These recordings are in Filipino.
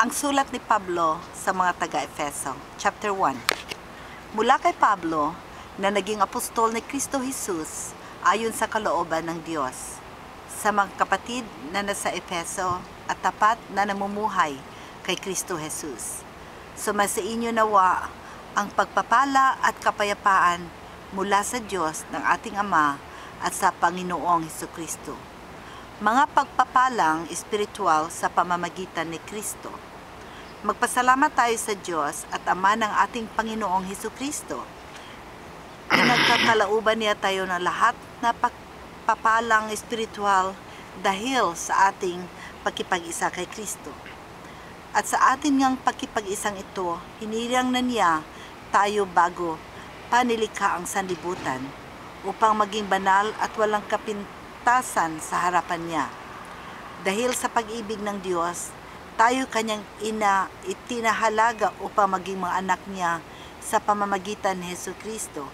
Ang sulat ni Pablo sa mga taga-Efeso, chapter 1. Mula kay Pablo, na naging apostol ni Kristo Jesus ayon sa kalooban ng Diyos, sa mga kapatid na nasa Efeso at tapat na namumuhay kay Kristo Jesus. Sumasa inyo nawa ang pagpapala at kapayapaan mula sa Diyos ng ating Ama at sa Panginoong Hesukristo. Mga pagpapalang espiritual sa pamamagitan ni Kristo. Magpasalamat tayo sa Diyos at Ama ng ating Panginoong Hesukristo. Pinagkakalauban niya tayo ng lahat na pagpapalang espiritual dahil sa ating pagkipag-isa kay Kristo. At sa atin ngang pagkipag-isang ito, hinirang na niya tayo bago panilikha ang sanlibutan upang maging banal at walang kapintasan sa harapan niya. Dahil sa pag-ibig ng Diyos, tayo kanyang itinahalaga upang maging mga anak niya sa pamamagitan ni Hesukristo.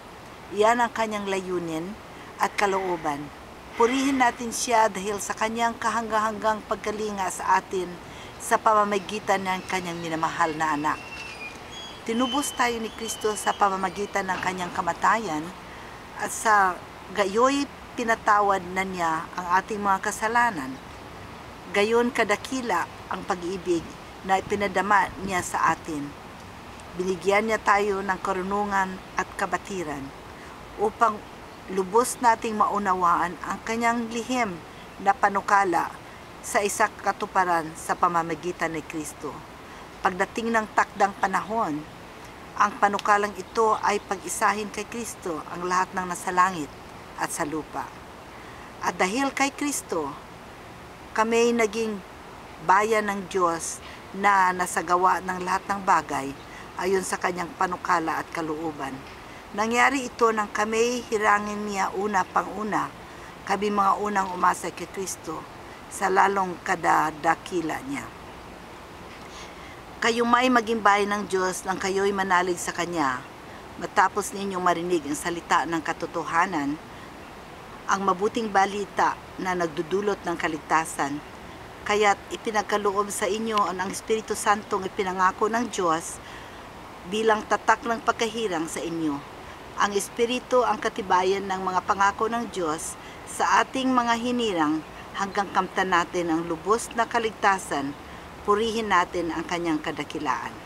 Iyan ang kanyang layunin at kalooban. Purihin natin siya dahil sa kanyang kahanggang-hanggang pagkalinga sa atin sa pamamagitan ng kanyang minamahal na anak. Tinubos tayo ni Kristo sa pamamagitan ng kanyang kamatayan at sa gayoy pinatawad na niya ang ating mga kasalanan. Gayon kadakila ang pag-ibig na ipinadama niya sa atin. Binigyan niya tayo ng karunungan at kabatiran upang lubos nating maunawaan ang kanyang lihim na panukala sa isang katuparan sa pamamagitan ni Kristo. Pagdating ng takdang panahon, ang panukalang ito ay pag-isahin kay Kristo ang lahat ng nasa langit at sa lupa. At dahil kay Kristo, kami naging bayan ng Diyos na nasagawa ng lahat ng bagay ayon sa kanyang panukala at kalooban. Nangyari ito nang kami hirangin niya una pang-una, kami mga unang umasa kay Kristo sa lalong kadadakila niya. Kayo may maging bayan ng Diyos nang kayo'y manalig sa Kanya, matapos ninyong marinig ang salita ng katotohanan, ang mabuting balita na nagdudulot ng kaligtasan. Kaya't ipinagkaloob sa inyo ang Espiritu Santong ipinangako ng Diyos bilang tatak ng pagkahirang sa inyo. Ang Espiritu ang katibayan ng mga pangako ng Diyos sa ating mga hinirang hanggang kamtan natin ang lubos na kaligtasan. Purihin natin ang kanyang kadakilaan.